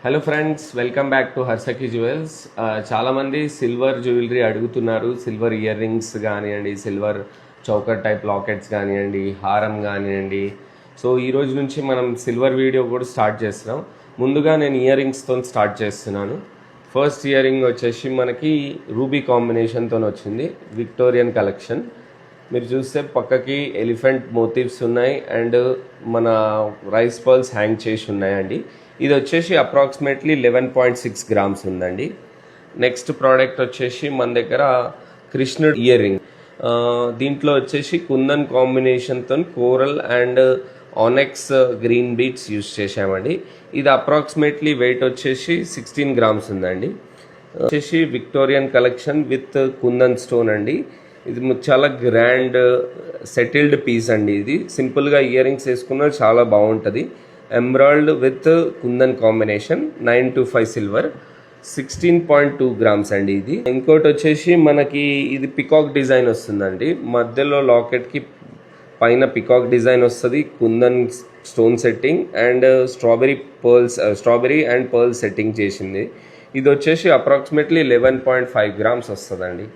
Hello friends, welcome back to Harsaki jewels. చాలామంది silver jewellery అడుగుతున్నారు. Silver earrings కానివ్వండి, silver choker type lockets కానివ్వండి, హారం కానివ్వండి. సో ఈ రోజు నుంచి మనం సిల్వర్ వీడియో కూడా స్టార్ట్ చేస్తున్నాం. ముందుగా నేను ఇయర్ రింగ్స్తో స్టార్ట్ చేస్తున్నాను. ఫస్ట్ ఇయర్ రింగ్ వచ్చేసి మనకి రూబీ కాంబినేషన్తో వచ్చింది, విక్టోరియన్ కలెక్షన్. మీరు చూస్తే పక్కకి ఎలిఫెంట్ మోటివ్స్ ఉన్నాయి అండ్ మన రైస్ పర్ల్స్ హ్యాంగ్ చేసి ఉన్నాయండి. ఇది వచ్చేసి అప్రాక్సిమేట్లీ 11.6 గ్రామ్స్ ఉందండి. నెక్స్ట్ ప్రోడక్ట్ వచ్చేసి మన దగ్గర కృష్ణుడు ఇయర్ రింగ్. దీంట్లో వచ్చేసి కుందన్ కాంబినేషన్తో coral and onyx green beads use చేసామండి. ఇది అప్రాక్సిమేట్లీ వెయిట్ వచ్చేసి 16 గ్రామ్స్ ఉందండి. వచ్చేసి Victorian collection with kundan stone అండి. ఇది చాలా గ్రాండ్ సెటిల్డ్ పీస్ అండి. ఇది సింపుల్గా ఇయర్ రింగ్స్ వేసుకున్న చాలా బాగుంటుంది. Emerald with kundan combination, 925 silver, 16.2 grams అండి ఇది. ఇంకోటి వచ్చేసి మనకి ఇది పికాక్ డిజైన్ వస్తుందండి. మధ్యలో లాకెట్కి పైన పికాక్ డిజైన్ వస్తుంది, kundan stone setting and strawberry and pearls setting చేసింది. ఇది వచ్చేసి అప్రాక్సిమేట్లీ 11.5 గ్రామ్స్ వస్తుందండి.